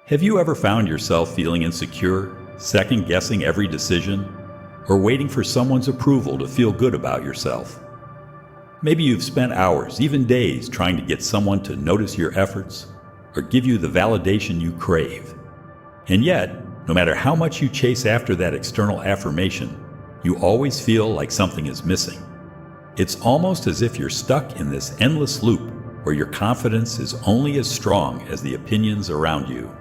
Have you ever found yourself feeling insecure, second-guessing every decision, or waiting for someone's approval to feel good about yourself? Maybe you've spent hours, even days, trying to get someone to notice your efforts or give you the validation you crave. And yet, no matter how much you chase after that external affirmation, you always feel like something is missing. It's almost as if you're stuck in this endless loop where your confidence is only as strong as the opinions around you.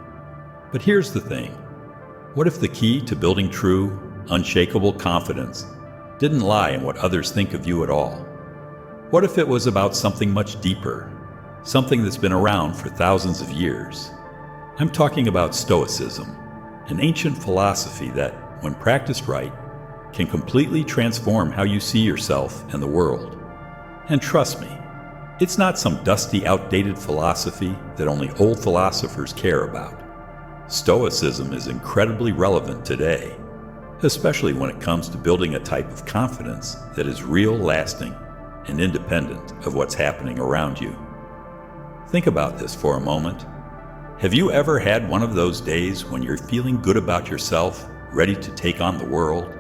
But here's the thing. What if the key to building true, unshakable confidence didn't lie in what others think of you at all? What if it was about something much deeper, something that's been around for thousands of years? I'm talking about Stoicism, an ancient philosophy that, when practiced right, can completely transform how you see yourself and the world. And trust me, it's not some dusty, outdated philosophy that only old philosophers care about. Stoicism is incredibly relevant today, especially when it comes to building a type of confidence that is real, lasting, and independent of what's happening around you. Think about this for a moment. Have you ever had one of those days when you're feeling good about yourself, ready to take on the world?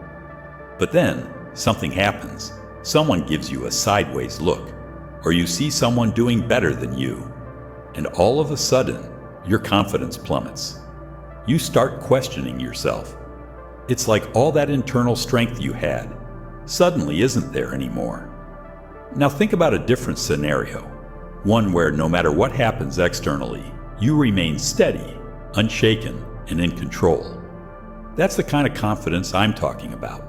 But then, something happens. Someone gives you a sideways look, or you see someone doing better than you, and all of a sudden, your confidence plummets. You start questioning yourself. It's like all that internal strength you had suddenly isn't there anymore. Now think about a different scenario, one where no matter what happens externally, you remain steady, unshaken, and in control. That's the kind of confidence I'm talking about.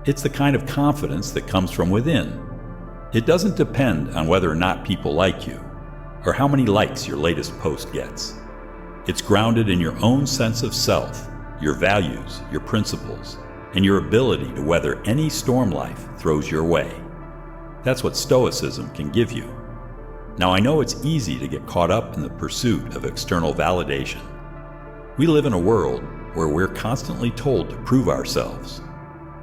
It's the kind of confidence that comes from within. It doesn't depend on whether or not people like you, or how many likes your latest post gets. It's grounded in your own sense of self, your values, your principles, and your ability to weather any storm life throws your way. That's what Stoicism can give you. Now, I know it's easy to get caught up in the pursuit of external validation. We live in a world where we're constantly told to prove ourselves,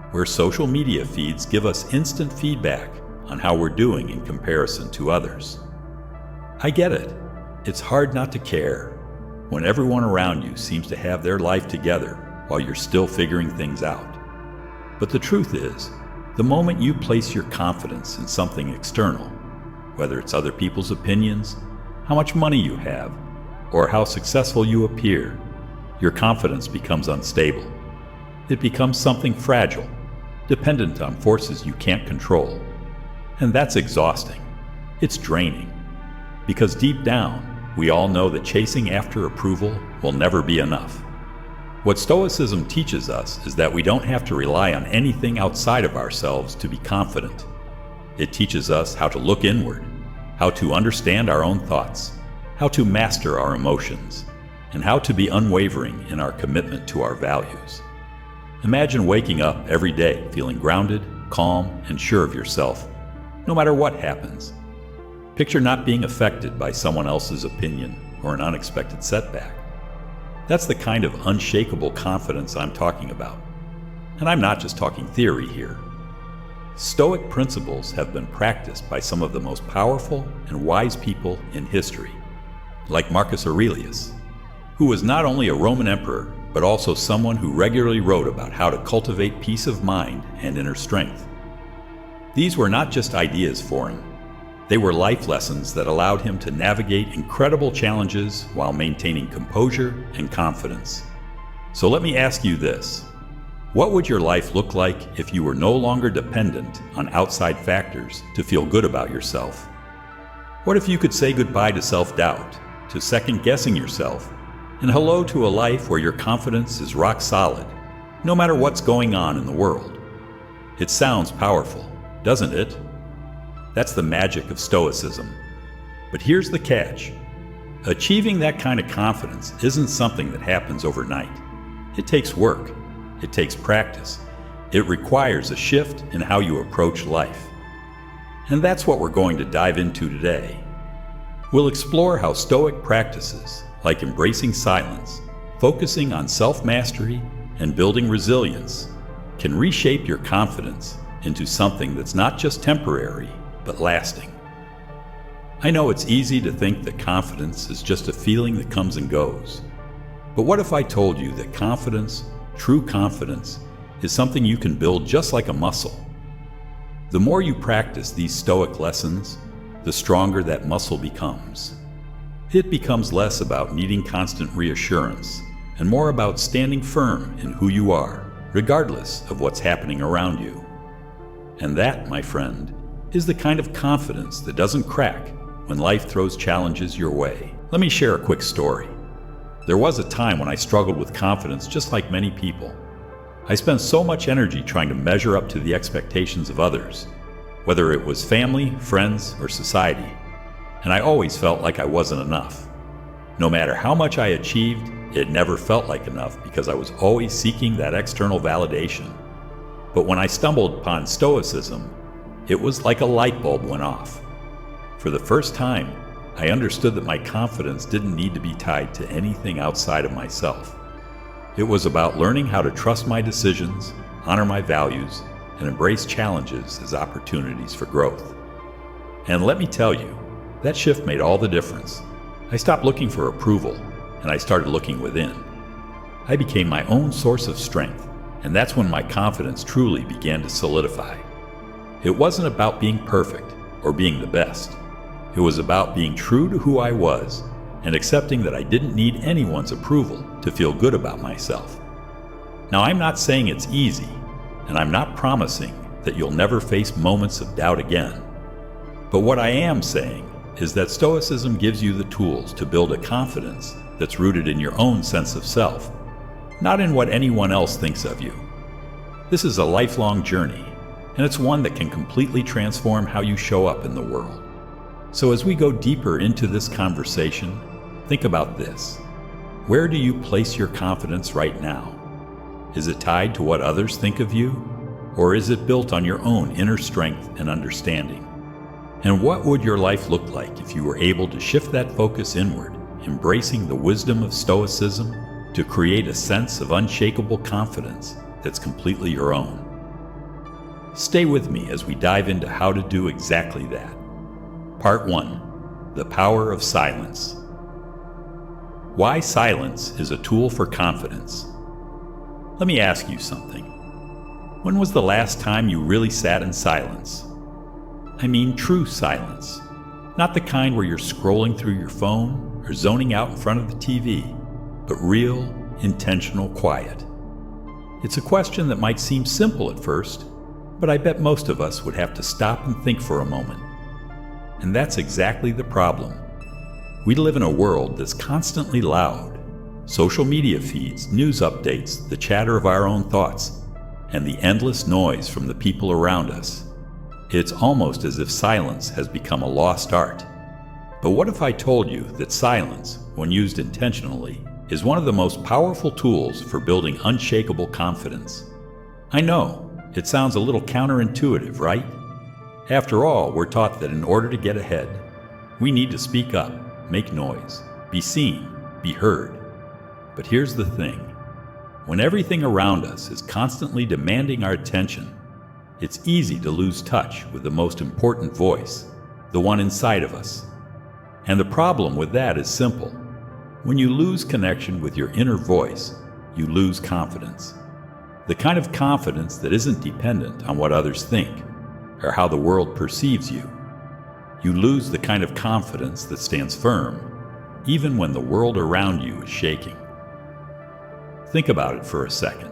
where social media feeds give us instant feedback on how we're doing in comparison to others. I get it. It's hard not to care when everyone around you seems to have their life together while you're still figuring things out. But the truth is, the moment you place your confidence in something external, whether it's other people's opinions, how much money you have, or how successful you appear, your confidence becomes unstable. It becomes something fragile, dependent on forces you can't control. And that's exhausting. It's draining. Because deep down, we all know that chasing after approval will never be enough. What Stoicism teaches us is that we don't have to rely on anything outside of ourselves to be confident. It teaches us how to look inward, how to understand our own thoughts, how to master our emotions, and how to be unwavering in our commitment to our values. Imagine waking up every day feeling grounded, calm, and sure of yourself, no matter what happens. Picture not being affected by someone else's opinion or an unexpected setback. That's the kind of unshakable confidence I'm talking about. And I'm not just talking theory here. Stoic principles have been practiced by some of the most powerful and wise people in history, like Marcus Aurelius, who was not only a Roman emperor, but also someone who regularly wrote about how to cultivate peace of mind and inner strength. These were not just ideas for him. They were life lessons that allowed him to navigate incredible challenges while maintaining composure and confidence. So let me ask you this. What would your life look like if you were no longer dependent on outside factors to feel good about yourself? What if you could say goodbye to self-doubt, to second-guessing yourself, and hello to a life where your confidence is rock solid, no matter what's going on in the world? It sounds powerful, doesn't it? That's the magic of Stoicism. But here's the catch. Achieving that kind of confidence isn't something that happens overnight. It takes work. It takes practice. It requires a shift in how you approach life. And that's what we're going to dive into today. We'll explore how Stoic practices, like embracing silence, focusing on self-mastery, and building resilience, can reshape your confidence into something that's not just temporary, but lasting. I know it's easy to think that confidence is just a feeling that comes and goes. But what if I told you that confidence, true confidence, is something you can build just like a muscle? The more you practice these Stoic lessons, the stronger that muscle becomes. It becomes less about needing constant reassurance and more about standing firm in who you are, regardless of what's happening around you. And that, my friend, is the kind of confidence that doesn't crack when life throws challenges your way. Let me share a quick story. There was a time when I struggled with confidence just like many people. I spent so much energy trying to measure up to the expectations of others, whether it was family, friends, or society, and I always felt like I wasn't enough. No matter how much I achieved, it never felt like enough because I was always seeking that external validation. But when I stumbled upon Stoicism, it was like a light bulb went off. For the first time, I understood that my confidence didn't need to be tied to anything outside of myself. It was about learning how to trust my decisions, honor my values, and embrace challenges as opportunities for growth. And let me tell you, that shift made all the difference. I stopped looking for approval, and I started looking within. I became my own source of strength, and that's when my confidence truly began to solidify. It wasn't about being perfect or being the best. It was about being true to who I was and accepting that I didn't need anyone's approval to feel good about myself. Now, I'm not saying it's easy, and I'm not promising that you'll never face moments of doubt again. But what I am saying is that Stoicism gives you the tools to build a confidence that's rooted in your own sense of self, not in what anyone else thinks of you. This is a lifelong journey, and it's one that can completely transform how you show up in the world. So as we go deeper into this conversation, think about this. Where do you place your confidence right now? Is it tied to what others think of you? Or is it built on your own inner strength and understanding? And what would your life look like if you were able to shift that focus inward, embracing the wisdom of Stoicism to create a sense of unshakable confidence that's completely your own? Stay with me as we dive into how to do exactly that. Part 1. The Power of Silence. Why silence is a tool for confidence. Let me ask you something. When was the last time you really sat in silence? I mean true silence. Not the kind where you're scrolling through your phone or zoning out in front of the TV, but real, intentional quiet. It's a question that might seem simple at first, but I bet most of us would have to stop and think for a moment. And that's exactly the problem. We live in a world that's constantly loud. Social media feeds, news updates, the chatter of our own thoughts, and the endless noise from the people around us. It's almost as if silence has become a lost art. But what if I told you that silence, when used intentionally, is one of the most powerful tools for building unshakable confidence? I know, it sounds a little counterintuitive, right? After all, we're taught that in order to get ahead, we need to speak up, make noise, be seen, be heard. But here's the thing. When everything around us is constantly demanding our attention, it's easy to lose touch with the most important voice, the one inside of us. And the problem with that is simple. When you lose connection with your inner voice, you lose confidence. The kind of confidence that isn't dependent on what others think or how the world perceives you. You lose the kind of confidence that stands firm, even when the world around you is shaking. Think about it for a second.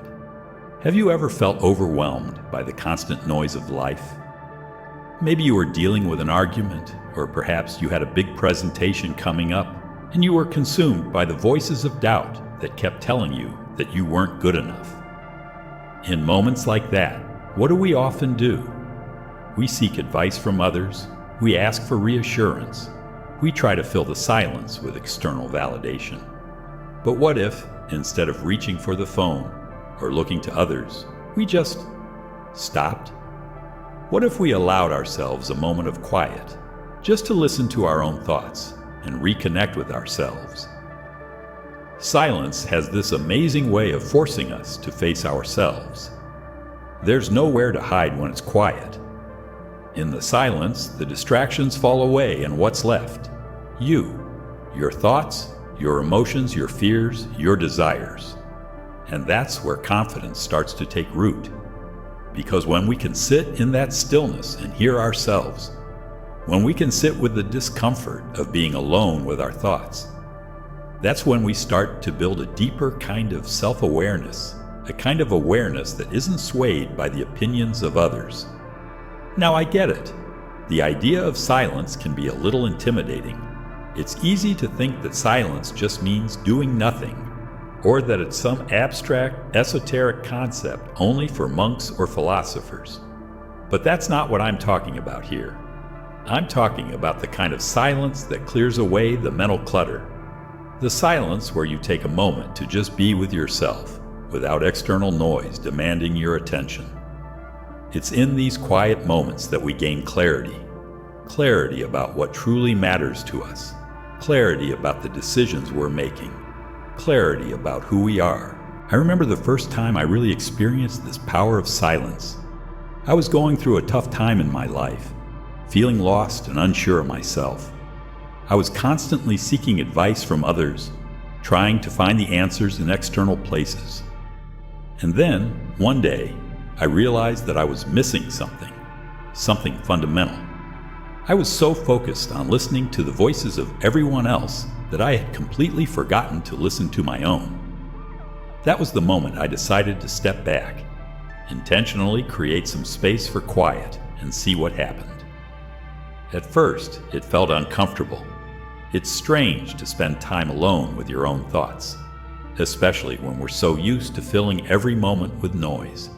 Have you ever felt overwhelmed by the constant noise of life? Maybe you were dealing with an argument, or perhaps you had a big presentation coming up, and you were consumed by the voices of doubt that kept telling you that you weren't good enough. In moments like that, what do we often do? We seek advice from others, we ask for reassurance, we try to fill the silence with external validation. But what if, instead of reaching for the phone or looking to others, we just stopped? What if we allowed ourselves a moment of quiet, just to listen to our own thoughts and reconnect with ourselves? Silence has this amazing way of forcing us to face ourselves. There's nowhere to hide when it's quiet. In the silence, the distractions fall away and what's left? You, your thoughts, your emotions, your fears, your desires. And that's where confidence starts to take root. Because when we can sit in that stillness and hear ourselves, when we can sit with the discomfort of being alone with our thoughts, that's when we start to build a deeper kind of self-awareness, a kind of awareness that isn't swayed by the opinions of others. Now I get it. The idea of silence can be a little intimidating. It's easy to think that silence just means doing nothing, or that it's some abstract, esoteric concept only for monks or philosophers. But that's not what I'm talking about here. I'm talking about the kind of silence that clears away the mental clutter. The silence where you take a moment to just be with yourself, without external noise demanding your attention. It's in these quiet moments that we gain clarity. Clarity about what truly matters to us. Clarity about the decisions we're making. Clarity about who we are. I remember the first time I really experienced this power of silence. I was going through a tough time in my life, feeling lost and unsure of myself. I was constantly seeking advice from others, trying to find the answers in external places. And then, one day, I realized that I was missing something fundamental. I was so focused on listening to the voices of everyone else that I had completely forgotten to listen to my own. That was the moment I decided to step back, intentionally create some space for quiet, and see what happened. At first, it felt uncomfortable. It's strange to spend time alone with your own thoughts, especially when we're so used to filling every moment with noise.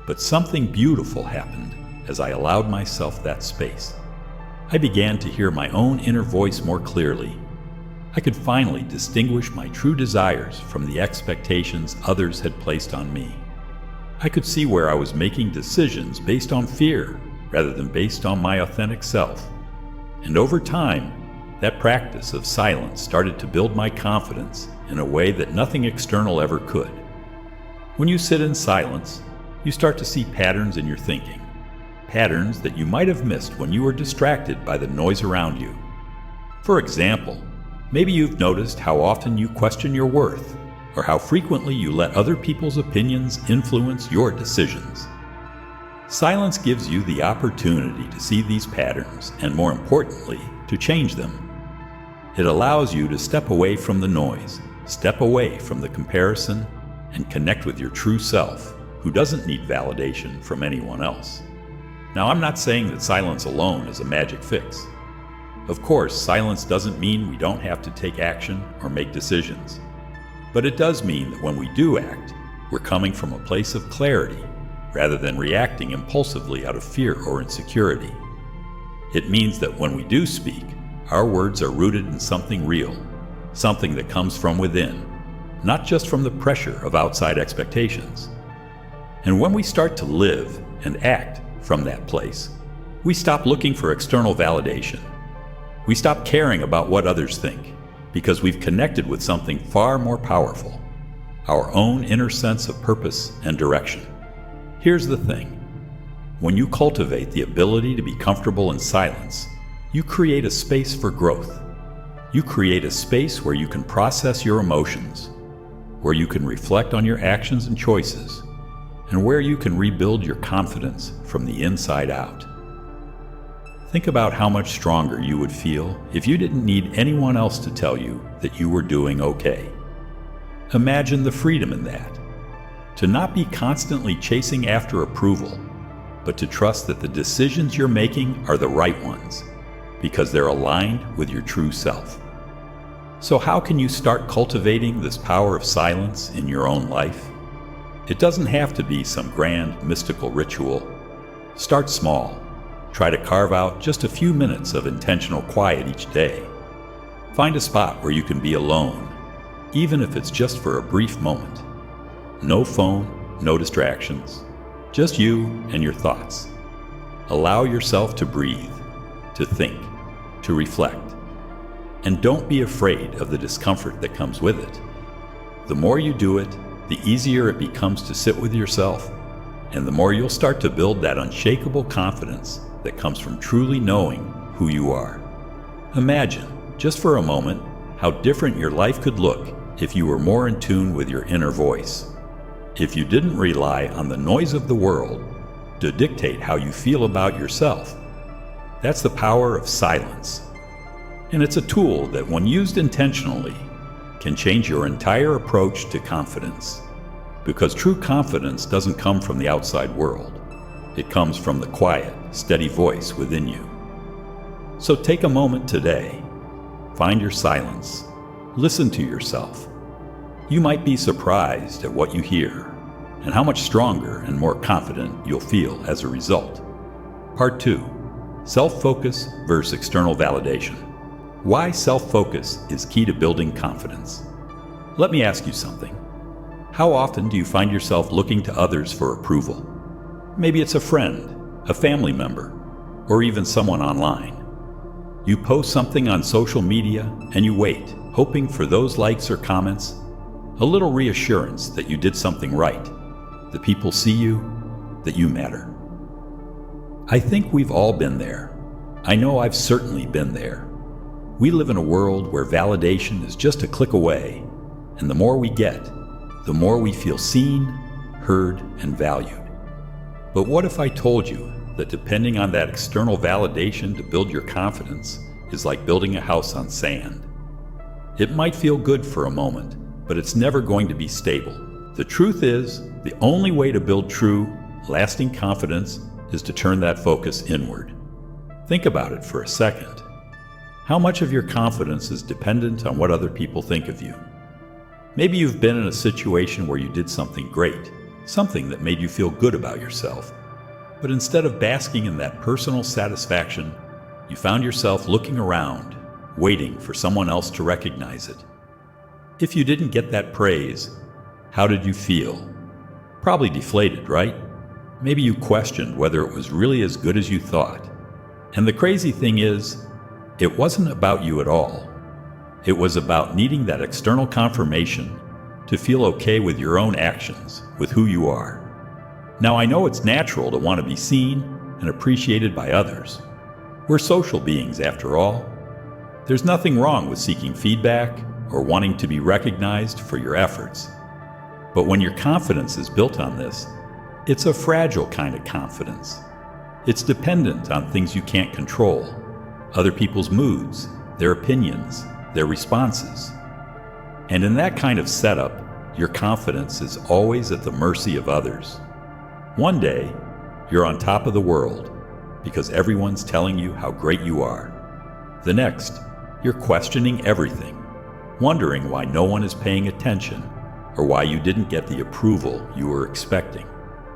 But something beautiful happened as I allowed myself that space. I began to hear my own inner voice more clearly. I could finally distinguish my true desires from the expectations others had placed on me. I could see where I was making decisions based on fear rather than based on my authentic self. And over time, that practice of silence started to build my confidence in a way that nothing external ever could. When you sit in silence, you start to see patterns in your thinking, patterns that you might have missed when you were distracted by the noise around you. For example, maybe you've noticed how often you question your worth, or how frequently you let other people's opinions influence your decisions. Silence gives you the opportunity to see these patterns, and more importantly, to change them. It allows you to step away from the noise, step away from the comparison, and connect with your true self, who doesn't need validation from anyone else. Now, I'm not saying that silence alone is a magic fix. Of course, silence doesn't mean we don't have to take action or make decisions. But it does mean that when we do act, we're coming from a place of clarity, rather than reacting impulsively out of fear or insecurity. It means that when we do speak, our words are rooted in something real, something that comes from within, not just from the pressure of outside expectations. And when we start to live and act from that place, we stop looking for external validation. We stop caring about what others think, because we've connected with something far more powerful, our own inner sense of purpose and direction. Here's the thing. When you cultivate the ability to be comfortable in silence, you create a space for growth. You create a space where you can process your emotions, where you can reflect on your actions and choices, and where you can rebuild your confidence from the inside out. Think about how much stronger you would feel if you didn't need anyone else to tell you that you were doing okay. Imagine the freedom in that. To not be constantly chasing after approval, but to trust that the decisions you're making are the right ones, because they're aligned with your true self. So how can you start cultivating this power of silence in your own life? It doesn't have to be some grand mystical ritual. Start small. Try to carve out just a few minutes of intentional quiet each day. Find a spot where you can be alone, even if it's just for a brief moment. No phone, no distractions, just you and your thoughts. Allow yourself to breathe, to think, to reflect. And don't be afraid of the discomfort that comes with it. The more you do it, the easier it becomes to sit with yourself, and the more you'll start to build that unshakable confidence that comes from truly knowing who you are. Imagine, just for a moment, how different your life could look if you were more in tune with your inner voice. If you didn't rely on the noise of the world to dictate how you feel about yourself. That's the power of silence. And it's a tool that, when used intentionally, can change your entire approach to confidence. Because true confidence doesn't come from the outside world. It comes from the quiet, steady voice within you. So take a moment today. Find your silence. Listen to yourself. You might be surprised at what you hear and how much stronger and more confident you'll feel as a result. Part 2. Self-focus versus external validation. Why self-focus is key to building confidence. Let me ask you something. How often do you find yourself looking to others for approval? Maybe it's a friend, a family member, or even someone online. You post something on social media and you wait, hoping for those likes or comments, a little reassurance that you did something right, that people see you, that you matter. I think we've all been there. I know I've certainly been there. We live in a world where validation is just a click away, and the more we get, the more we feel seen, heard, and valued. But what if I told you that depending on that external validation to build your confidence is like building a house on sand? It might feel good for a moment, but it's never going to be stable. The truth is, the only way to build true, lasting confidence is to turn that focus inward. Think about it for a second. How much of your confidence is dependent on what other people think of you? Maybe you've been in a situation where you did something great, something that made you feel good about yourself. But instead of basking in that personal satisfaction, you found yourself looking around, waiting for someone else to recognize it. If you didn't get that praise, how did you feel? Probably deflated, right? Maybe you questioned whether it was really as good as you thought. And the crazy thing is, it wasn't about you at all. It was about needing that external confirmation to feel okay with your own actions, with who you are. Now, I know it's natural to want to be seen and appreciated by others. We're social beings, after all. There's nothing wrong with seeking feedback or wanting to be recognized for your efforts. But when your confidence is built on this, it's a fragile kind of confidence. It's dependent on things you can't control, other people's moods, their opinions, their responses. And in that kind of setup, your confidence is always at the mercy of others. One day, you're on top of the world because everyone's telling you how great you are. The next, you're questioning everything, wondering why no one is paying attention or why you didn't get the approval you were expecting.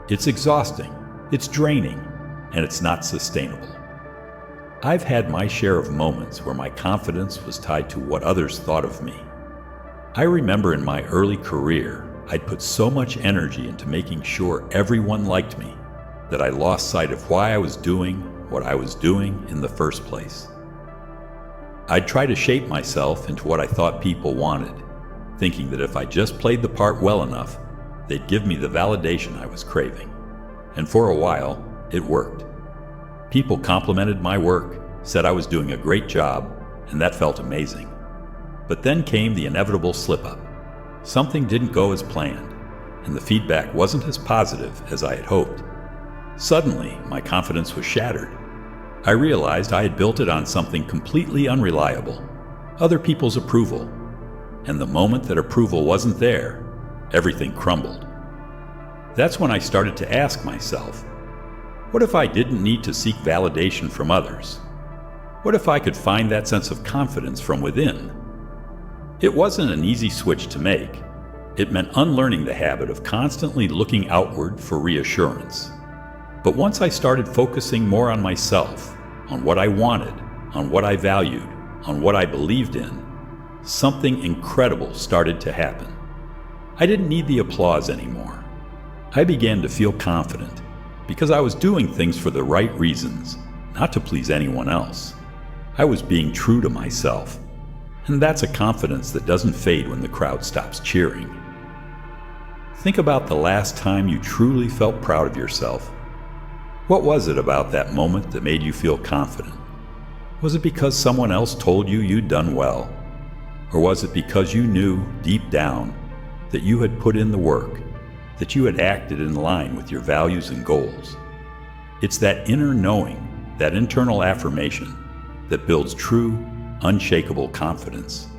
It's exhausting, it's draining, and it's not sustainable. I've had my share of moments where my confidence was tied to what others thought of me. I remember in my early career, I'd put so much energy into making sure everyone liked me that I lost sight of why I was doing what I was doing in the first place. I'd try to shape myself into what I thought people wanted, thinking that if I just played the part well enough, they'd give me the validation I was craving. And for a while, it worked. People complimented my work, said I was doing a great job, and that felt amazing. But then came the inevitable slip-up. Something didn't go as planned, and the feedback wasn't as positive as I had hoped. Suddenly, my confidence was shattered. I realized I had built it on something completely unreliable, other people's approval. And the moment that approval wasn't there, everything crumbled. That's when I started to ask myself, what if I didn't need to seek validation from others? What if I could find that sense of confidence from within? It wasn't an easy switch to make. It meant unlearning the habit of constantly looking outward for reassurance. But once I started focusing more on myself, on what I wanted, on what I valued, on what I believed in, something incredible started to happen. I didn't need the applause anymore. I began to feel confident because I was doing things for the right reasons, not to please anyone else. I was being true to myself, and that's a confidence that doesn't fade when the crowd stops cheering. Think about the last time you truly felt proud of yourself. What was it about that moment that made you feel confident? Was it because someone else told you you'd done well? Or was it because you knew deep down that you had put in the work, that you had acted in line with your values and goals? It's that inner knowing, that internal affirmation, that builds true, unshakable confidence.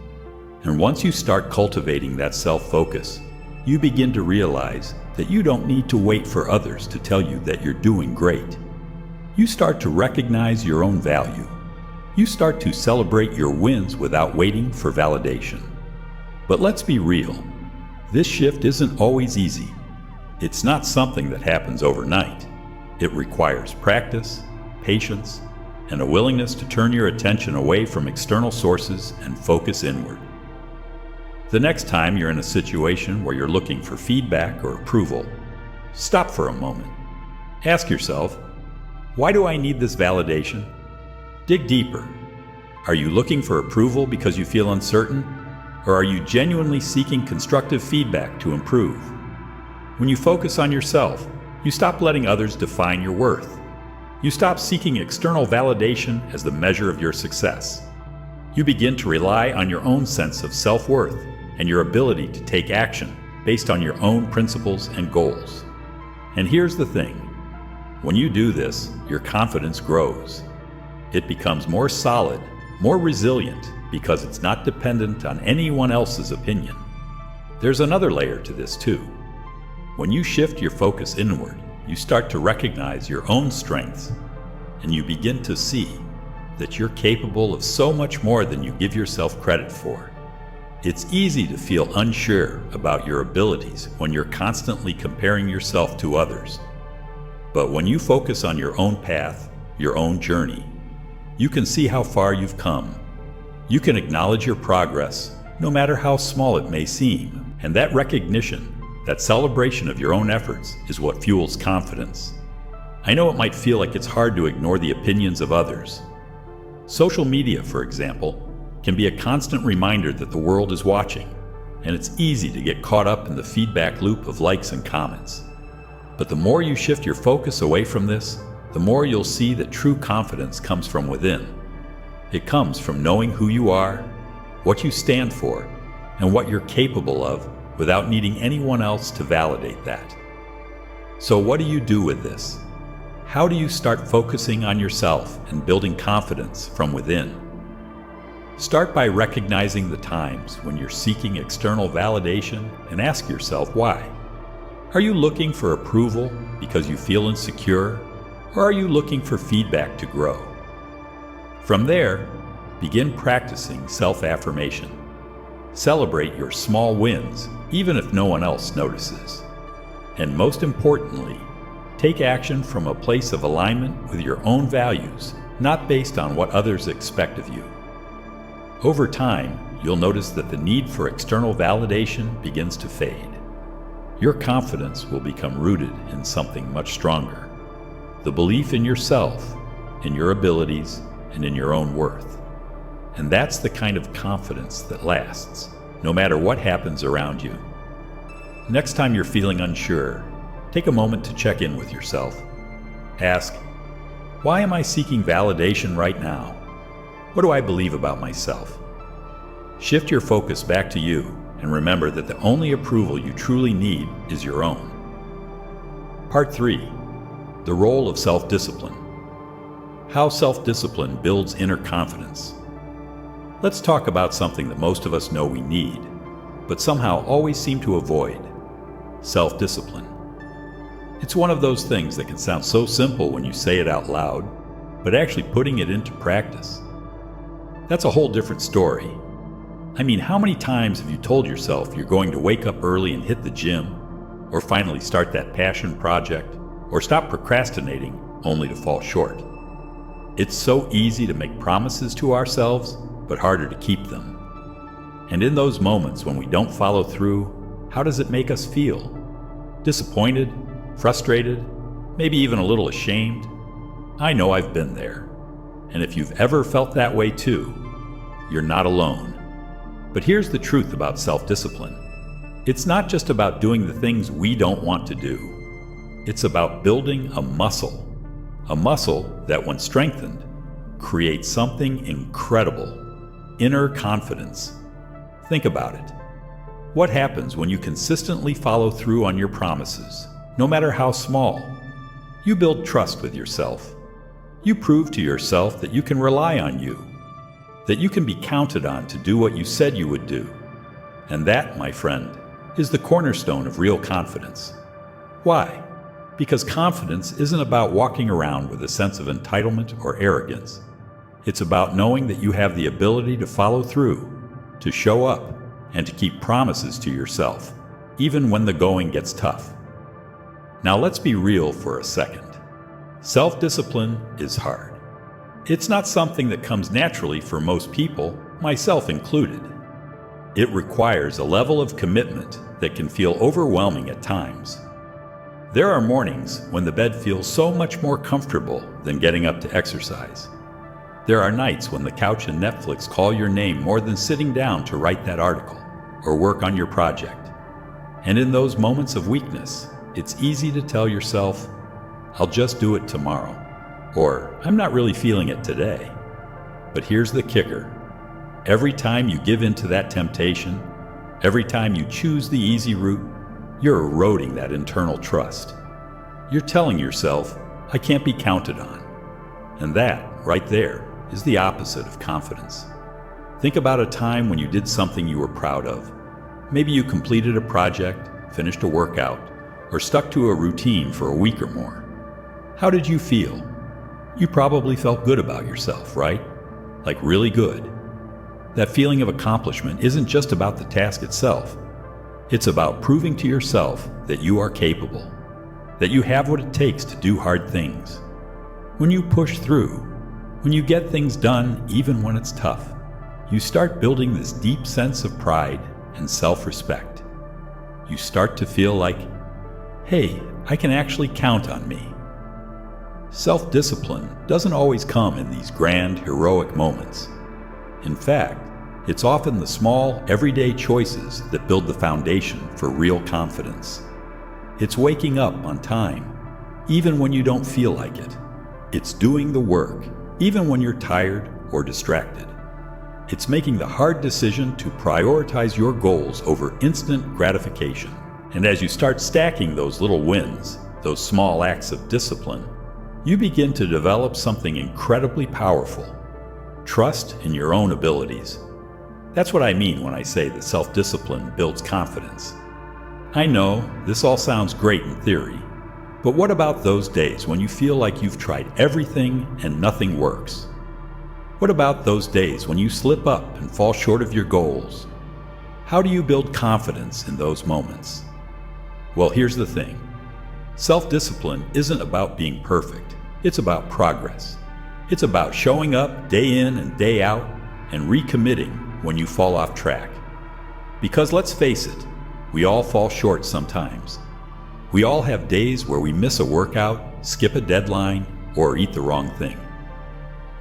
And once you start cultivating that self-focus, you begin to realize that you don't need to wait for others to tell you that you're doing great. You start to recognize your own value. You start to celebrate your wins without waiting for validation. But let's be real, this shift isn't always easy. It's not something that happens overnight. It requires practice, patience, and a willingness to turn your attention away from external sources and focus inward. The next time you're in a situation where you're looking for feedback or approval, stop for a moment. Ask yourself, why do I need this validation? Dig deeper. Are you looking for approval because you feel uncertain? Or are you genuinely seeking constructive feedback to improve? When you focus on yourself, you stop letting others define your worth. You stop seeking external validation as the measure of your success. You begin to rely on your own sense of self-worth and your ability to take action based on your own principles and goals. And here's the thing. When you do this, your confidence grows. It becomes more solid, more resilient, because it's not dependent on anyone else's opinion. There's another layer to this too. When you shift your focus inward, you start to recognize your own strengths, and you begin to see that you're capable of so much more than you give yourself credit for. It's easy to feel unsure about your abilities when you're constantly comparing yourself to others. But when you focus on your own path, your own journey, you can see how far you've come. You can acknowledge your progress, no matter how small it may seem, and that recognition, that celebration of your own efforts, is what fuels confidence. I know it might feel like it's hard to ignore the opinions of others. Social media, for example, can be a constant reminder that the world is watching, and it's easy to get caught up in the feedback loop of likes and comments. But the more you shift your focus away from this, the more you'll see that true confidence comes from within. It comes from knowing who you are, what you stand for, and what you're capable of without needing anyone else to validate that. So what do you do with this? How do you start focusing on yourself and building confidence from within? Start by recognizing the times when you're seeking external validation and ask yourself why. Are you looking for approval because you feel insecure, or are you looking for feedback to grow? From there, begin practicing self-affirmation. Celebrate your small wins, even if no one else notices. And most importantly, take action from a place of alignment with your own values, not based on what others expect of you. Over time, you'll notice that the need for external validation begins to fade. Your confidence will become rooted in something much stronger: the belief in yourself, in your abilities, and in your own worth. And that's the kind of confidence that lasts, no matter what happens around you. Next time you're feeling unsure, take a moment to check in with yourself. Ask, why am I seeking validation right now? What do I believe about myself? Shift your focus back to you, and remember that the only approval you truly need is your own. Part 3. The role of self-discipline. How self-discipline builds inner confidence. Let's talk about something that most of us know we need, but somehow always seem to avoid: self-discipline. It's one of those things that can sound so simple when you say it out loud, but actually putting it into practice, that's a whole different story. I mean, how many times have you told yourself you're going to wake up early and hit the gym, or finally start that passion project, or stop procrastinating only to fall short? It's so easy to make promises to ourselves, but harder to keep them. And in those moments when we don't follow through, how does it make us feel? Disappointed? Frustrated? Maybe even a little ashamed? I know I've been there. And if you've ever felt that way too, you're not alone. But here's the truth about self-discipline. It's not just about doing the things we don't want to do. It's about building a muscle that, when strengthened, creates something incredible: inner confidence. Think about it. What happens when you consistently follow through on your promises, no matter how small? You build trust with yourself. You prove to yourself that you can rely on you, that you can be counted on to do what you said you would do. And that, my friend, is the cornerstone of real confidence. Why? Because confidence isn't about walking around with a sense of entitlement or arrogance. It's about knowing that you have the ability to follow through, to show up, and to keep promises to yourself, even when the going gets tough. Now let's be real for a second. Self-discipline is hard. It's not something that comes naturally for most people, myself included. It requires a level of commitment that can feel overwhelming at times. There are mornings when the bed feels so much more comfortable than getting up to exercise. There are nights when the couch and Netflix call your name more than sitting down to write that article or work on your project. And in those moments of weakness, it's easy to tell yourself, I'll just do it tomorrow, or I'm not really feeling it today. But here's the kicker. Every time you give in to that temptation, every time you choose the easy route, you're eroding that internal trust. You're telling yourself, I can't be counted on. And that, right there, is the opposite of confidence. Think about a time when you did something you were proud of. Maybe you completed a project, finished a workout, or stuck to a routine for a week or more. How did you feel? You probably felt good about yourself, right? Like really good. That feeling of accomplishment isn't just about the task itself. It's about proving to yourself that you are capable, that you have what it takes to do hard things. When you push through, when you get things done even when it's tough, you start building this deep sense of pride and self-respect. You start to feel like, hey, I can actually count on me. Self-discipline doesn't always come in these grand, heroic moments. In fact, it's often the small, everyday choices that build the foundation for real confidence. It's waking up on time, even when you don't feel like it. It's doing the work, even when you're tired or distracted. It's making the hard decision to prioritize your goals over instant gratification. And as you start stacking those little wins, those small acts of discipline, you begin to develop something incredibly powerful: trust in your own abilities. That's what I mean when I say that self-discipline builds confidence. I know this all sounds great in theory, but what about those days when you feel like you've tried everything and nothing works? What about those days when you slip up and fall short of your goals? How do you build confidence in those moments? Well, here's the thing. Self-discipline isn't about being perfect. It's about progress. It's about showing up day in and day out and recommitting when you fall off track. Because let's face it, we all fall short sometimes. We all have days where we miss a workout, skip a deadline, or eat the wrong thing.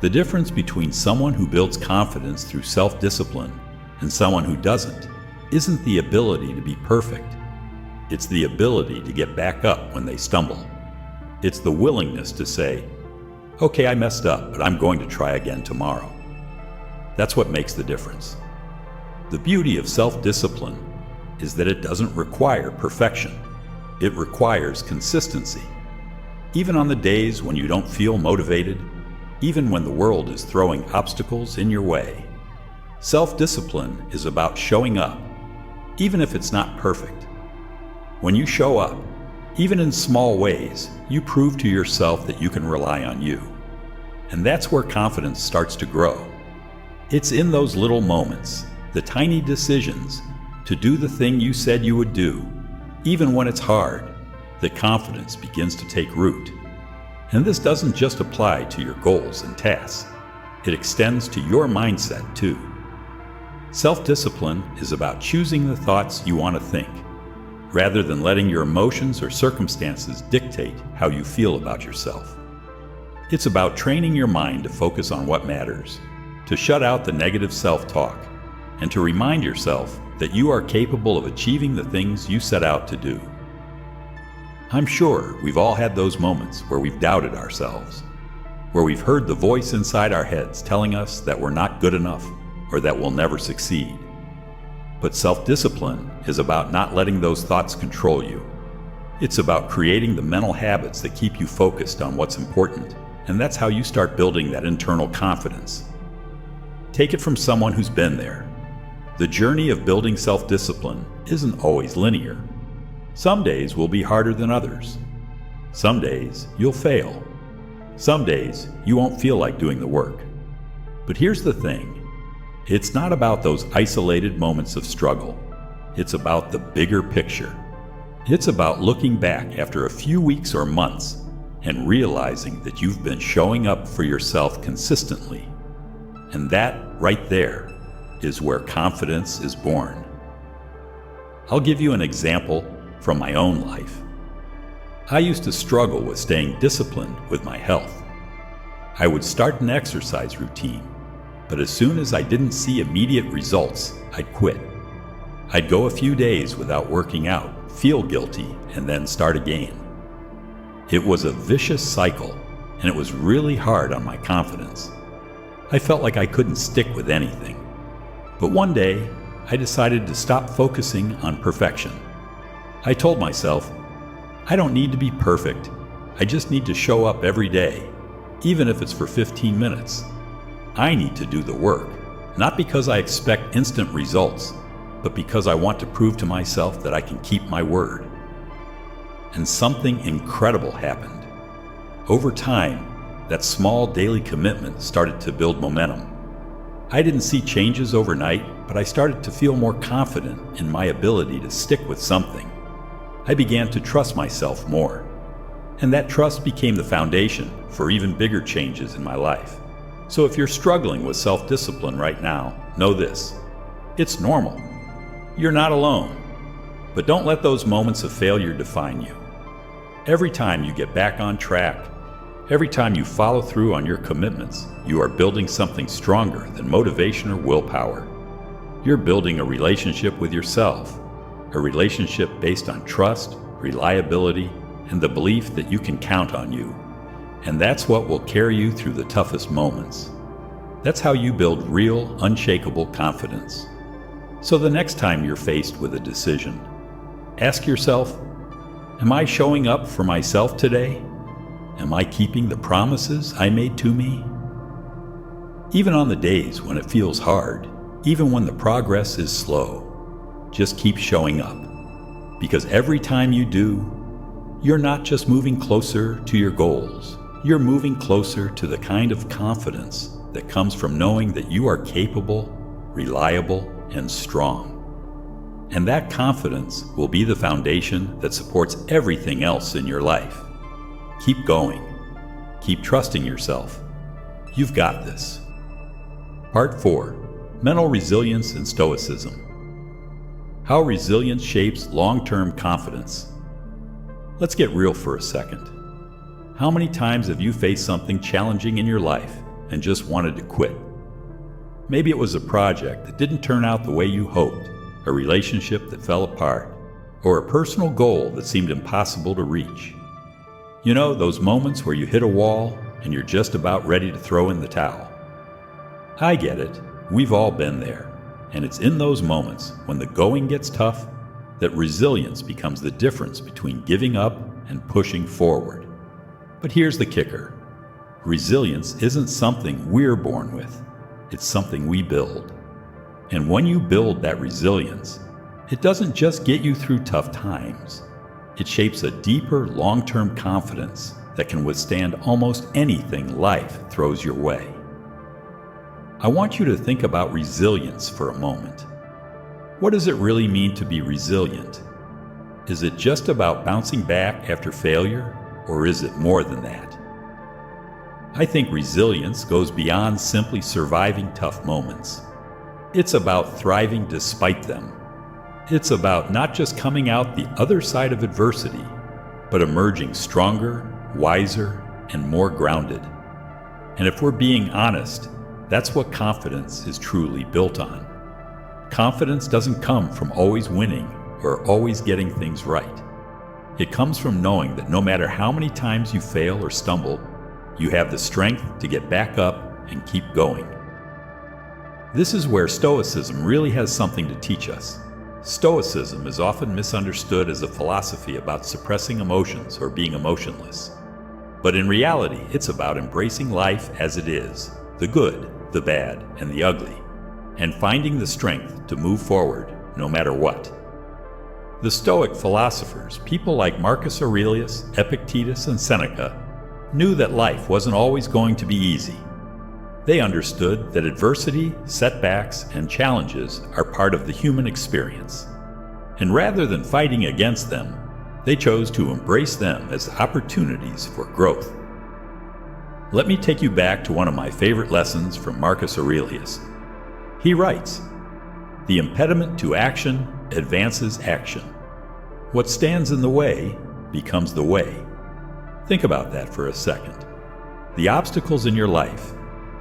The difference between someone who builds confidence through self-discipline and someone who doesn't isn't the ability to be perfect. It's the ability to get back up when they stumble. It's the willingness to say, okay, I messed up, but I'm going to try again tomorrow. That's what makes the difference. The beauty of self-discipline is that it doesn't require perfection. It requires consistency. Even on the days when you don't feel motivated, even when the world is throwing obstacles in your way. Self-discipline is about showing up, even if it's not perfect. When you show up, even in small ways, you prove to yourself that you can rely on you. And that's where confidence starts to grow. It's in those little moments, the tiny decisions, to do the thing you said you would do, even when it's hard, that confidence begins to take root. And this doesn't just apply to your goals and tasks. It extends to your mindset too. Self-discipline is about choosing the thoughts you want to think, rather than letting your emotions or circumstances dictate how you feel about yourself. It's about training your mind to focus on what matters, to shut out the negative self-talk, and to remind yourself that you are capable of achieving the things you set out to do. I'm sure we've all had those moments where we've doubted ourselves, where we've heard the voice inside our heads telling us that we're not good enough or that we'll never succeed. But self-discipline is about not letting those thoughts control you. It's about creating the mental habits that keep you focused on what's important, and that's how you start building that internal confidence. Take it from someone who's been there. The journey of building self-discipline isn't always linear. Some days will be harder than others. Some days you'll fail. Some days you won't feel like doing the work. But here's the thing. It's not about those isolated moments of struggle. It's about the bigger picture. It's about looking back after a few weeks or months and realizing that you've been showing up for yourself consistently. And that right there is where confidence is born. I'll give you an example from my own life. I used to struggle with staying disciplined with my health. I would start an exercise routine, but as soon as I didn't see immediate results, I'd quit. I'd go a few days without working out, feel guilty, and then start again. It was a vicious cycle, and it was really hard on my confidence. I felt like I couldn't stick with anything. But one day, I decided to stop focusing on perfection. I told myself, I don't need to be perfect. I just need to show up every day, even if it's for 15 minutes. I need to do the work, not because I expect instant results, but because I want to prove to myself that I can keep my word. And something incredible happened. Over time, that small daily commitment started to build momentum. I didn't see changes overnight, but I started to feel more confident in my ability to stick with something. I began to trust myself more, and that trust became the foundation for even bigger changes in my life. So if you're struggling with self-discipline right now, know this: it's normal. You're not alone. But don't let those moments of failure define you. Every time you get back on track, every time you follow through on your commitments, you are building something stronger than motivation or willpower. You're building a relationship with yourself, a relationship based on trust, reliability, and the belief that you can count on you. And that's what will carry you through the toughest moments. That's how you build real, unshakable confidence. So the next time you're faced with a decision, ask yourself, am I showing up for myself today? Am I keeping the promises I made to me? Even on the days when it feels hard, even when the progress is slow, just keep showing up. Because every time you do, you're not just moving closer to your goals, you're moving closer to the kind of confidence that comes from knowing that you are capable, reliable, and strong. And that confidence will be the foundation that supports everything else in your life. Keep going. Keep trusting yourself. You've got this. Part 4. Mental Resilience and Stoicism. How resilience shapes long-term confidence. Let's get real for a second. How many times have you faced something challenging in your life and just wanted to quit? Maybe it was a project that didn't turn out the way you hoped, a relationship that fell apart, or a personal goal that seemed impossible to reach. You know, those moments where you hit a wall and you're just about ready to throw in the towel. I get it. We've all been there. And it's in those moments, when the going gets tough, that resilience becomes the difference between giving up and pushing forward. But here's the kicker. Resilience isn't something we're born with. It's something we build. And when you build that resilience, it doesn't just get you through tough times. It shapes a deeper, long-term confidence that can withstand almost anything life throws your way. I want you to think about resilience for a moment. What does it really mean to be resilient? Is it just about bouncing back after failure, or is it more than that? I think resilience goes beyond simply surviving tough moments. It's about thriving despite them. It's about not just coming out the other side of adversity, but emerging stronger, wiser, and more grounded. And if we're being honest, that's what confidence is truly built on. Confidence doesn't come from always winning or always getting things right. It comes from knowing that no matter how many times you fail or stumble, you have the strength to get back up and keep going. This is where Stoicism really has something to teach us. Stoicism is often misunderstood as a philosophy about suppressing emotions or being emotionless. But in reality, it's about embracing life as it is, the good, the bad, and the ugly, and finding the strength to move forward no matter what. The Stoic philosophers, people like Marcus Aurelius, Epictetus, and Seneca, knew that life wasn't always going to be easy. They understood that adversity, setbacks, and challenges are part of the human experience. And rather than fighting against them, they chose to embrace them as opportunities for growth. Let me take you back to one of my favorite lessons from Marcus Aurelius. He writes, "The impediment to action advances action. What stands in the way becomes the way." Think about that for a second. The obstacles in your life,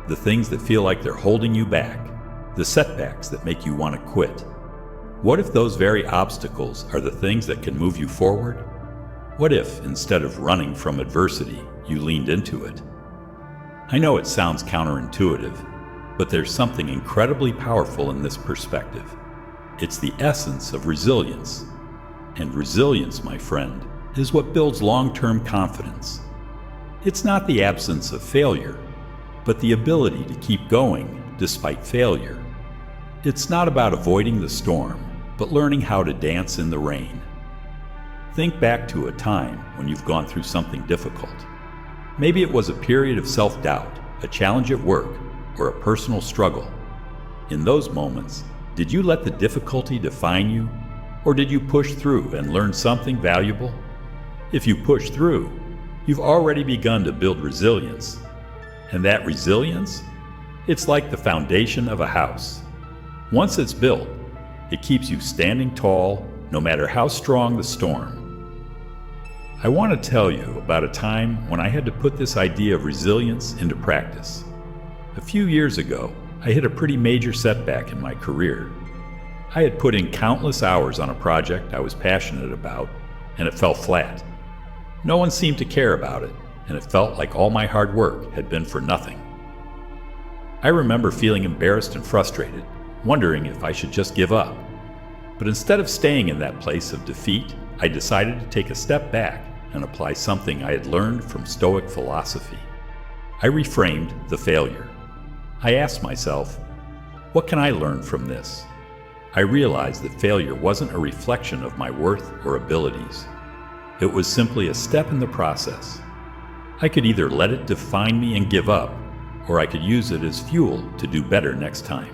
the things that feel like they're holding you back, the setbacks that make you want to quit. What if those very obstacles are the things that can move you forward? What if, instead of running from adversity, you leaned into it? I know it sounds counterintuitive, but there's something incredibly powerful in this perspective. It's the essence of resilience. And resilience, my friend, is what builds long-term confidence. It's not the absence of failure, but the ability to keep going despite failure. It's not about avoiding the storm, but learning how to dance in the rain. Think back to a time when you've gone through something difficult. Maybe it was a period of self-doubt, a challenge at work, or a personal struggle. In those moments, did you let the difficulty define you, or did you push through and learn something valuable? If you push through, you've already begun to build resilience. And that resilience? It's like the foundation of a house. Once it's built, it keeps you standing tall, no matter how strong the storm. I want to tell you about a time when I had to put this idea of resilience into practice. A few years ago, I hit a pretty major setback in my career. I had put in countless hours on a project I was passionate about, and it fell flat. No one seemed to care about it, and it felt like all my hard work had been for nothing. I remember feeling embarrassed and frustrated, wondering if I should just give up. But instead of staying in that place of defeat, I decided to take a step back and apply something I had learned from Stoic philosophy. I reframed the failure. I asked myself, what can I learn from this? I realized that failure wasn't a reflection of my worth or abilities. It was simply a step in the process. I could either let it define me and give up, or I could use it as fuel to do better next time.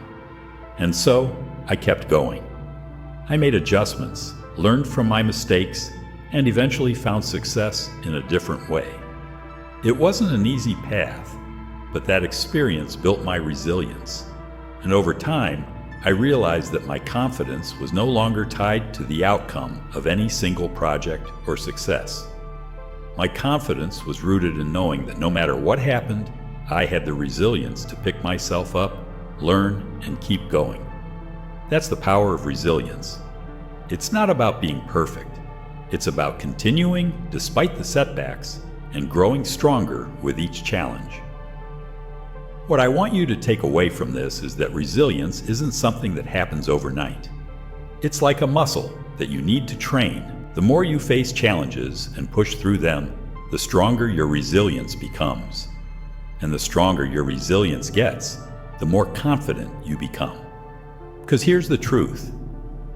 And so, I kept going. I made adjustments, learned from my mistakes, and eventually found success in a different way. It wasn't an easy path, but that experience built my resilience. And over time, I realized that my confidence was no longer tied to the outcome of any single project or success. My confidence was rooted in knowing that no matter what happened, I had the resilience to pick myself up, learn, and keep going. That's the power of resilience. It's not about being perfect. It's about continuing despite the setbacks and growing stronger with each challenge. What I want you to take away from this is that resilience isn't something that happens overnight. It's like a muscle that you need to train. The more you face challenges and push through them, the stronger your resilience becomes. And the stronger your resilience gets, the more confident you become. Because here's the truth.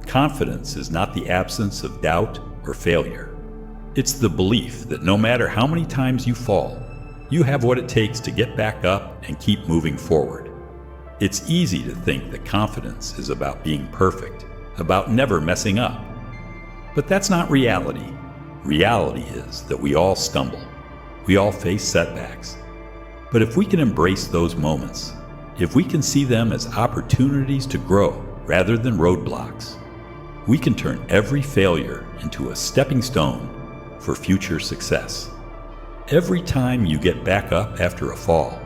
Confidence is not the absence of doubt or failure. It's the belief that no matter how many times you fall, you have what it takes to get back up and keep moving forward. It's easy to think that confidence is about being perfect, about never messing up. But that's not reality. Reality is that we all stumble. We all face setbacks. But if we can embrace those moments, if we can see them as opportunities to grow rather than roadblocks, we can turn every failure into a stepping stone for future success. Every time you get back up after a fall,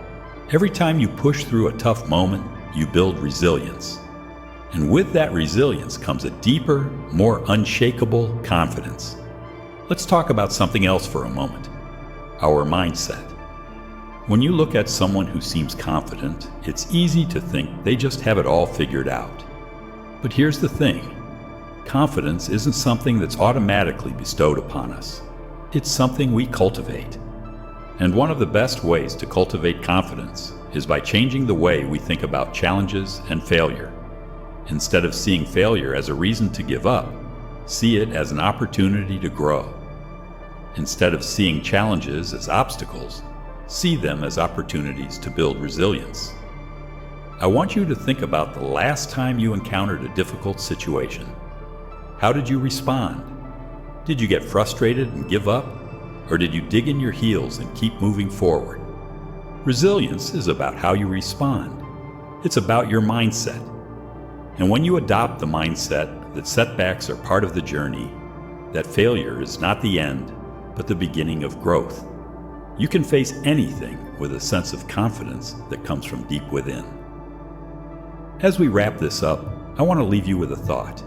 every time you push through a tough moment, you build resilience. And with that resilience comes a deeper, more unshakable confidence. Let's talk about something else for a moment: our mindset. When you look at someone who seems confident, it's easy to think they just have it all figured out. But here's the thing. Confidence isn't something that's automatically bestowed upon us. It's something we cultivate. And one of the best ways to cultivate confidence is by changing the way we think about challenges and failure. Instead of seeing failure as a reason to give up, see it as an opportunity to grow. Instead of seeing challenges as obstacles, see them as opportunities to build resilience. I want you to think about the last time you encountered a difficult situation. How did you respond? Did you get frustrated and give up? Or did you dig in your heels and keep moving forward? Resilience is about how you respond. It's about your mindset. And when you adopt the mindset that setbacks are part of the journey, that failure is not the end, but the beginning of growth, you can face anything with a sense of confidence that comes from deep within. As we wrap this up, I want to leave you with a thought.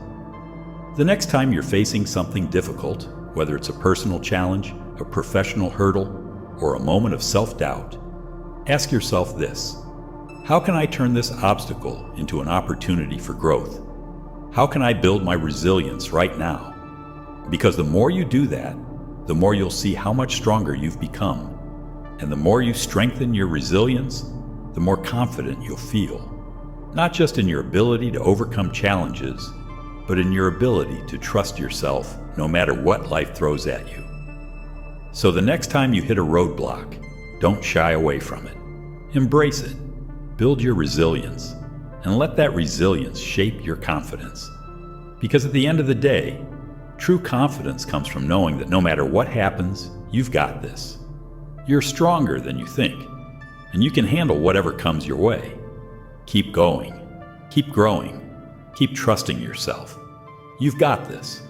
The next time you're facing something difficult, whether it's a personal challenge, a professional hurdle, or a moment of self-doubt, ask yourself this: how can I turn this obstacle into an opportunity for growth? How can I build my resilience right now? Because the more you do that, the more you'll see how much stronger you've become. And the more you strengthen your resilience, the more confident you'll feel. Not just in your ability to overcome challenges, but in your ability to trust yourself no matter what life throws at you. So the next time you hit a roadblock, don't shy away from it. Embrace it. Build your resilience, and let that resilience shape your confidence. Because at the end of the day, true confidence comes from knowing that no matter what happens, you've got this. You're stronger than you think, and you can handle whatever comes your way. Keep going. Keep growing. Keep trusting yourself. You've got this.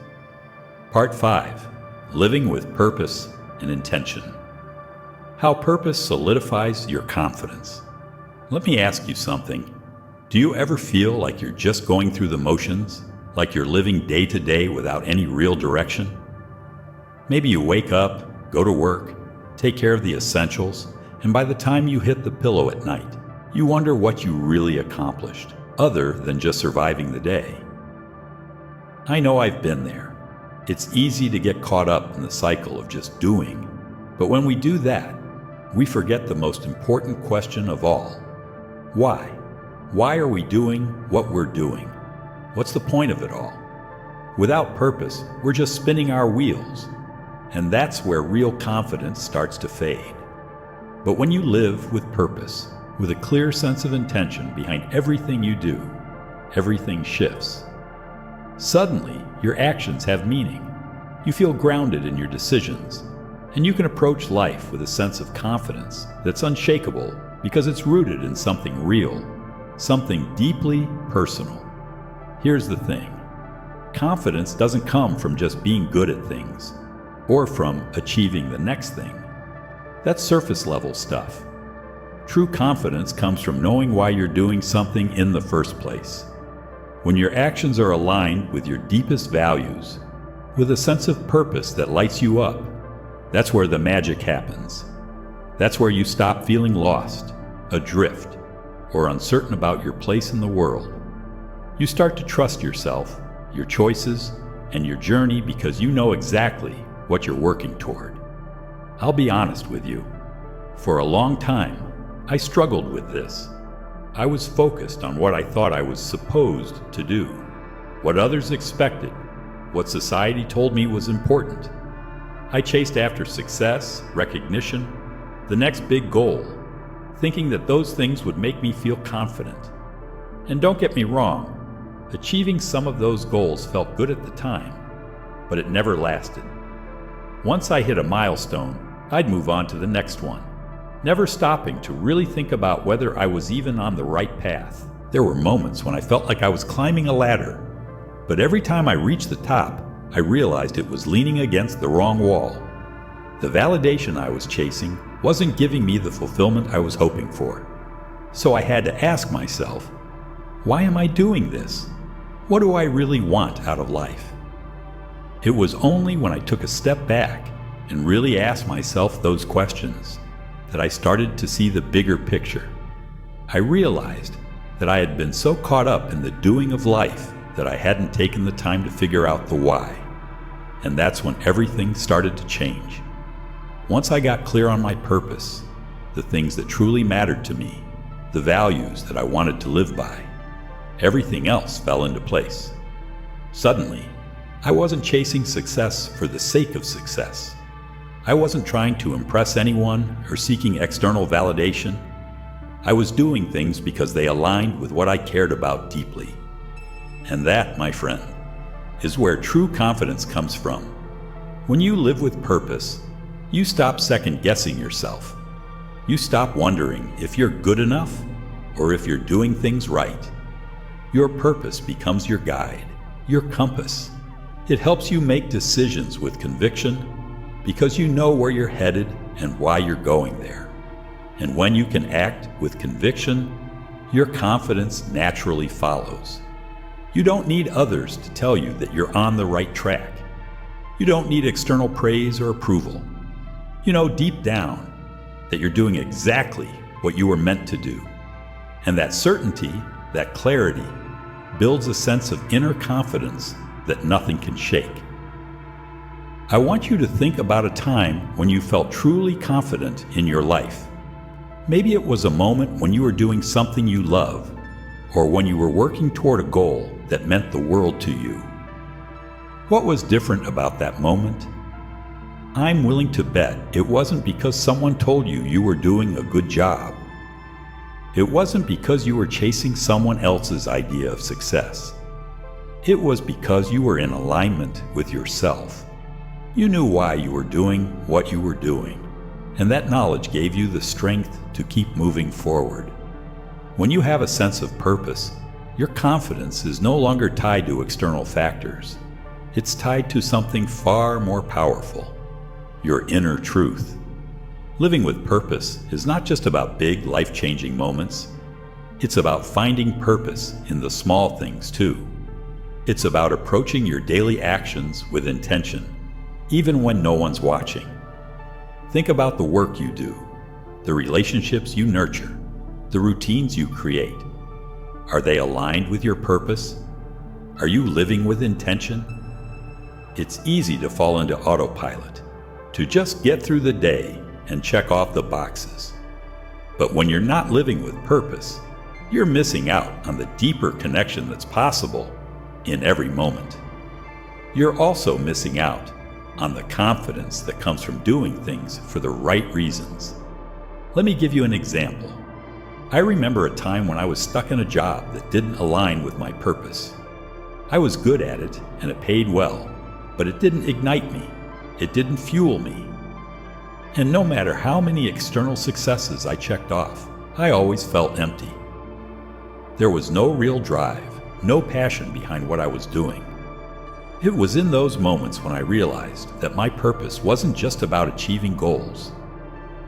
Part 5. Living with Purpose and Intention. How purpose solidifies your confidence. Let me ask you something. Do you ever feel like you're just going through the motions, like you're living day to day without any real direction? Maybe you wake up, go to work, take care of the essentials, and by the time you hit the pillow at night, you wonder what you really accomplished, other than just surviving the day. I know I've been there. It's easy to get caught up in the cycle of just doing, but when we do that, we forget the most important question of all. Why? Why are we doing what we're doing? What's the point of it all? Without purpose, we're just spinning our wheels, and that's where real confidence starts to fade. But when you live with purpose, with a clear sense of intention behind everything you do, everything shifts. Suddenly, your actions have meaning. You feel grounded in your decisions, and you can approach life with a sense of confidence that's unshakable because it's rooted in something real, something deeply personal. Here's the thing. Confidence doesn't come from just being good at things, or from achieving the next thing. That's surface level stuff. True confidence comes from knowing why you're doing something in the first place. When your actions are aligned with your deepest values, with a sense of purpose that lights you up, that's where the magic happens. That's where you stop feeling lost, adrift, or uncertain about your place in the world. You start to trust yourself, your choices, and your journey because you know exactly what you're working toward. I'll be honest with you. For a long time, I struggled with this. I was focused on what I thought I was supposed to do, what others expected, what society told me was important. I chased after success, recognition, the next big goal, thinking that those things would make me feel confident. And don't get me wrong, achieving some of those goals felt good at the time, but it never lasted. Once I hit a milestone, I'd move on to the next one, never stopping to really think about whether I was even on the right path. There were moments when I felt like I was climbing a ladder, but every time I reached the top, I realized it was leaning against the wrong wall. The validation I was chasing wasn't giving me the fulfillment I was hoping for. So I had to ask myself, why am I doing this? What do I really want out of life? It was only when I took a step back and really asked myself those questions that I started to see the bigger picture. I realized that I had been so caught up in the doing of life that I hadn't taken the time to figure out the why. And that's when everything started to change. Once I got clear on my purpose, the things that truly mattered to me, the values that I wanted to live by, everything else fell into place. Suddenly, I wasn't chasing success for the sake of success. I wasn't trying to impress anyone or seeking external validation. I was doing things because they aligned with what I cared about deeply. And that, my friend, is where true confidence comes from. When you live with purpose, you stop second-guessing yourself. You stop wondering if you're good enough or if you're doing things right. Your purpose becomes your guide, your compass. It helps you make decisions with conviction because you know where you're headed and why you're going there. And when you can act with conviction, your confidence naturally follows. You don't need others to tell you that you're on the right track. You don't need external praise or approval. You know deep down that you're doing exactly what you were meant to do. And that certainty, that clarity, builds a sense of inner confidence that nothing can shake. I want you to think about a time when you felt truly confident in your life. Maybe it was a moment when you were doing something you love, or when you were working toward a goal that meant the world to you. What was different about that moment? I'm willing to bet it wasn't because someone told you you were doing a good job. It wasn't because you were chasing someone else's idea of success. It was because you were in alignment with yourself. You knew why you were doing what you were doing, and that knowledge gave you the strength to keep moving forward. When you have a sense of purpose, your confidence is no longer tied to external factors. It's tied to something far more powerful, your inner truth. Living with purpose is not just about big, life-changing moments. It's about finding purpose in the small things, too. It's about approaching your daily actions with intention, even when no one's watching. Think about the work you do, the relationships you nurture, the routines you create. Are they aligned with your purpose? Are you living with intention? It's easy to fall into autopilot, to just get through the day and check off the boxes. But when you're not living with purpose, you're missing out on the deeper connection that's possible in every moment. You're also missing out on the confidence that comes from doing things for the right reasons. Let me give you an example. I remember a time when I was stuck in a job that didn't align with my purpose. I was good at it and it paid well, but it didn't ignite me. It didn't fuel me. And no matter how many external successes I checked off, I always felt empty. There was no real drive, no passion behind what I was doing. It was in those moments when I realized that my purpose wasn't just about achieving goals.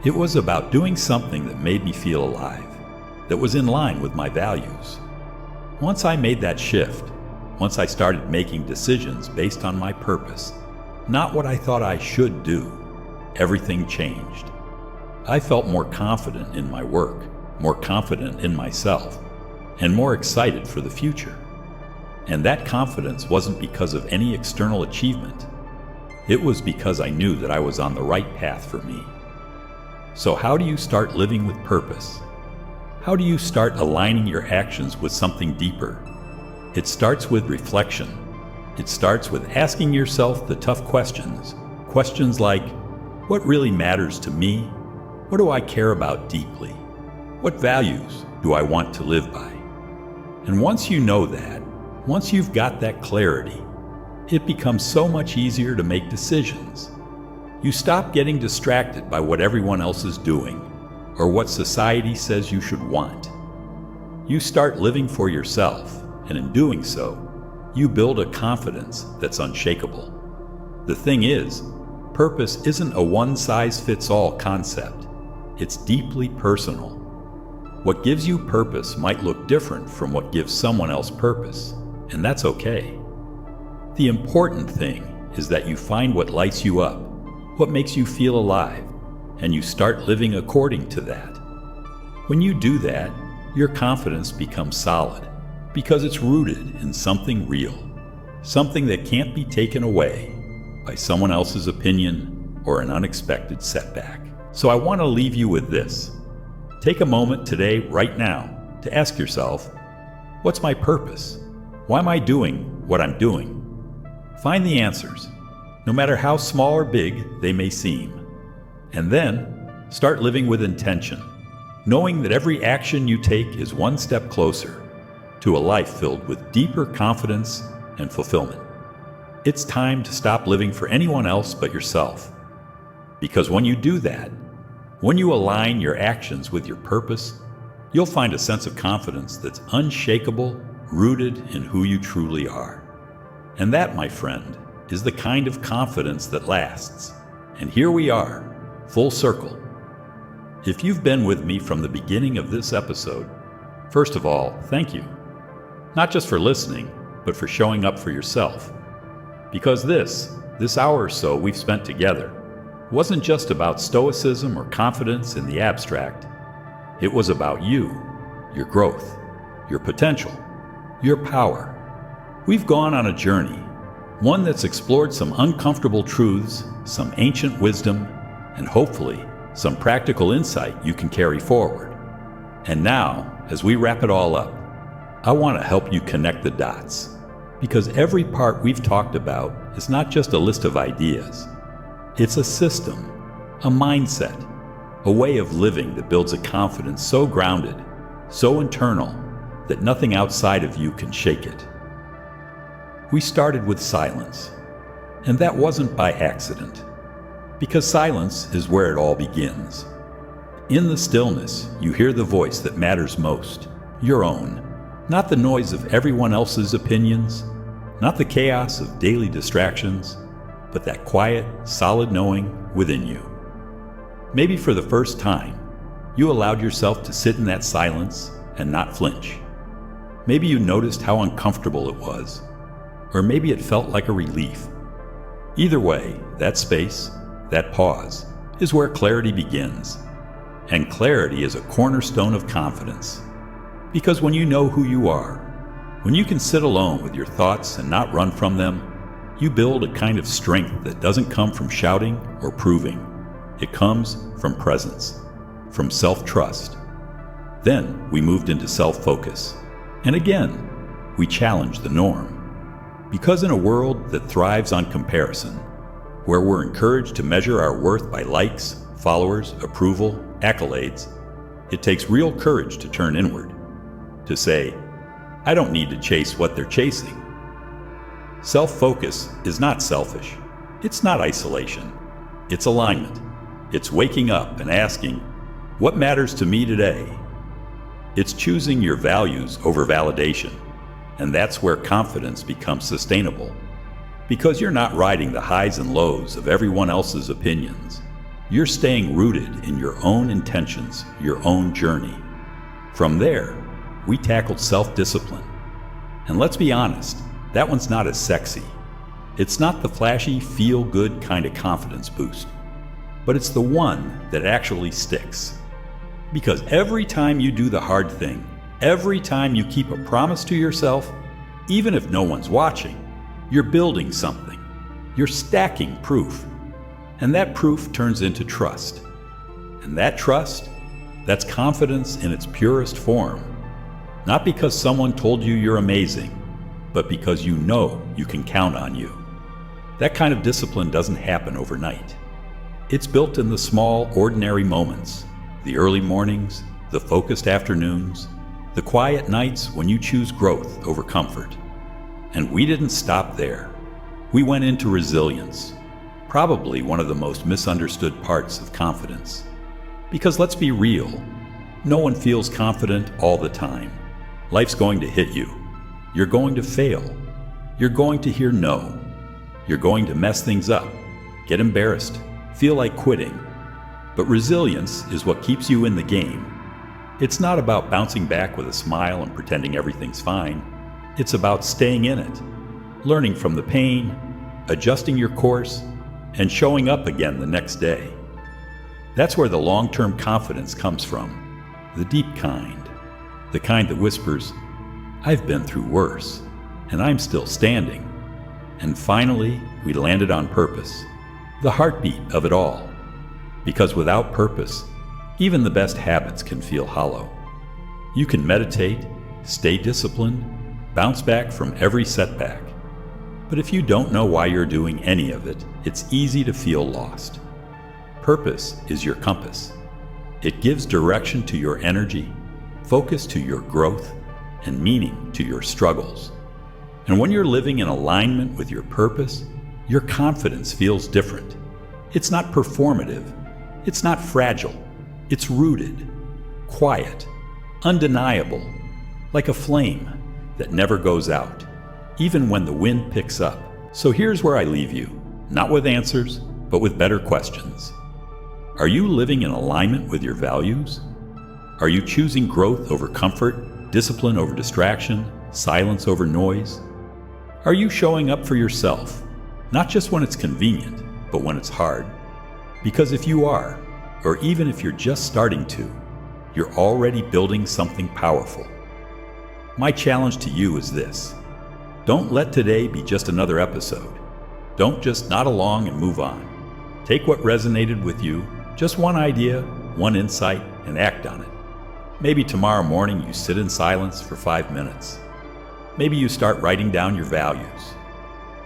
It was about doing something that made me feel alive, that was in line with my values. Once I made that shift, once I started making decisions based on my purpose, not what I thought I should do, everything changed. I felt more confident in my work, more confident in myself, and more excited for the future. And that confidence wasn't because of any external achievement. It was because I knew that I was on the right path for me. So how do you start living with purpose? How do you start aligning your actions with something deeper? It starts with reflection. It starts with asking yourself the tough questions. Questions like, what really matters to me? What do I care about deeply? What values do I want to live by? And once you know that, once you've got that clarity, it becomes so much easier to make decisions. You stop getting distracted by what everyone else is doing or what society says you should want. You start living for yourself, and in doing so, you build a confidence that's unshakable. The thing is, purpose isn't a one-size-fits-all concept. It's deeply personal. What gives you purpose might look different from what gives someone else purpose, and that's okay. The important thing is that you find what lights you up, what makes you feel alive, and you start living according to that. When you do that, your confidence becomes solid because it's rooted in something real, something that can't be taken away by someone else's opinion or an unexpected setback. So I want to leave you with this. Take a moment today, right now, to ask yourself, what's my purpose? Why am I doing what I'm doing? Find the answers, no matter how small or big they may seem. And then, start living with intention, knowing that every action you take is one step closer to a life filled with deeper confidence and fulfillment. It's time to stop living for anyone else but yourself. Because when you do that, when you align your actions with your purpose, you'll find a sense of confidence that's unshakable, rooted in who you truly are. And that, my friend, is the kind of confidence that lasts. And here we are, full circle. If you've been with me from the beginning of this episode, first of all, thank you. Not just for listening, but for showing up for yourself. Because this hour or so we've spent together wasn't just about stoicism or confidence in the abstract. It was about you, your growth, your potential, your power. We've gone on a journey, one that's explored some uncomfortable truths, some ancient wisdom, and hopefully some practical insight you can carry forward. And now, as we wrap it all up, I want to help you connect the dots. Because every part we've talked about is not just a list of ideas. It's a system, a mindset, a way of living that builds a confidence so grounded, so internal, that nothing outside of you can shake it. We started with silence, and that wasn't by accident, because silence is where it all begins. In the stillness, you hear the voice that matters most, your own, not the noise of everyone else's opinions, not the chaos of daily distractions, but that quiet, solid knowing within you. Maybe for the first time, you allowed yourself to sit in that silence and not flinch. Maybe you noticed how uncomfortable it was, or maybe it felt like a relief. Either way, that space, that pause, is where clarity begins. And clarity is a cornerstone of confidence. Because when you know who you are, when you can sit alone with your thoughts and not run from them, you build a kind of strength that doesn't come from shouting or proving. It comes from presence, from self-trust. Then we moved into self-focus. And again, we challenged the norm. Because in a world that thrives on comparison, where we're encouraged to measure our worth by likes, followers, approval, accolades, it takes real courage to turn inward, to say, I don't need to chase what they're chasing. Self-focus is not selfish. It's not isolation. It's alignment. It's waking up and asking, what matters to me today? It's choosing your values over validation. And that's where confidence becomes sustainable. Because you're not riding the highs and lows of everyone else's opinions. You're staying rooted in your own intentions, your own journey. From there, we tackled self-discipline. And let's be honest, that one's not as sexy. It's not the flashy, feel-good kind of confidence boost. But it's the one that actually sticks. Because every time you do the hard thing, every time you keep a promise to yourself, even if no one's watching, you're building something. You're stacking proof. And that proof turns into trust. And that trust, that's confidence in its purest form. Not because someone told you you're amazing, but because you know you can count on you. That kind of discipline doesn't happen overnight. It's built in the small, ordinary moments, the early mornings, the focused afternoons, the quiet nights when you choose growth over comfort. And we didn't stop there. We went into resilience, probably one of the most misunderstood parts of confidence. Because let's be real, no one feels confident all the time. Life's going to hit you. You're going to fail. You're going to hear no. You're going to mess things up, get embarrassed, feel like quitting. But resilience is what keeps you in the game. It's not about bouncing back with a smile and pretending everything's fine. It's about staying in it, learning from the pain, adjusting your course, and showing up again the next day. That's where the long-term confidence comes from, the deep kind, the kind that whispers, "I've been through worse, and I'm still standing." And finally, we landed on purpose, the heartbeat of it all. Because without purpose, even the best habits can feel hollow. You can meditate, stay disciplined, bounce back from every setback. But if you don't know why you're doing any of it, it's easy to feel lost. Purpose is your compass. It gives direction to your energy, focus to your growth, and meaning to your struggles. And when you're living in alignment with your purpose, your confidence feels different. It's not performative. It's not fragile. It's rooted, quiet, undeniable, like a flame that never goes out, even when the wind picks up. So here's where I leave you, not with answers, but with better questions. Are you living in alignment with your values? Are you choosing growth over comfort, discipline over distraction, silence over noise? Are you showing up for yourself, not just when it's convenient, but when it's hard? Because if you are, or even if you're just starting to, you're already building something powerful. My challenge to you is this: don't let today be just another episode. Don't just nod along and move on. Take what resonated with you, just one idea, one insight, and act on it. Maybe tomorrow morning you sit in silence for 5 minutes. Maybe you start writing down your values.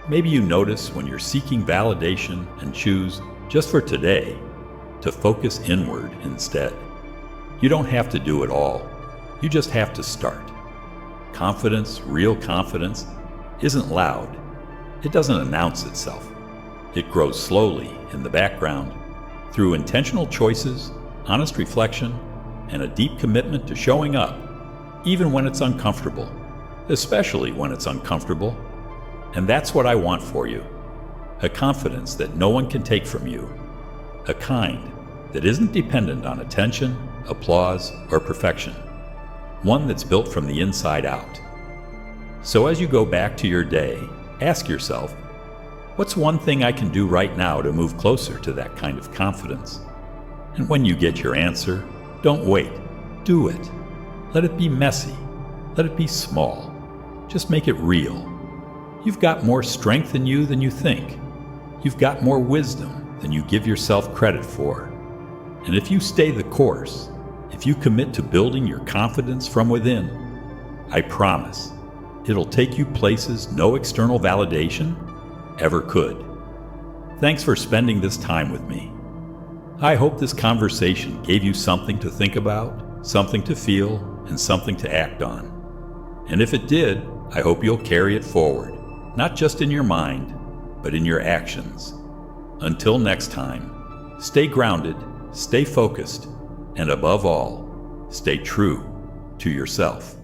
Maybe you notice when you're seeking validation and choose, just for today, to focus inward instead. You don't have to do it all. You just have to start. Confidence, real confidence, isn't loud. It doesn't announce itself. It grows slowly in the background through intentional choices, honest reflection, and a deep commitment to showing up, even when it's uncomfortable, especially when it's uncomfortable. And that's what I want for you. A confidence that no one can take from you. A kind that isn't dependent on attention, applause, or perfection. One that's built from the inside out. So as you go back to your day, ask yourself, what's one thing I can do right now to move closer to that kind of confidence? And when you get your answer, don't wait. Do it. Let it be messy. Let it be small. Just make it real. You've got more strength in you than you think. You've got more wisdom than you give yourself credit for. And if you stay the course, if you commit to building your confidence from within, I promise it'll take you places no external validation ever could. Thanks for spending this time with me. I hope this conversation gave you something to think about, something to feel, and something to act on. And if it did, I hope you'll carry it forward, not just in your mind, but in your actions. Until next time, stay grounded, stay focused, and above all, stay true to yourself.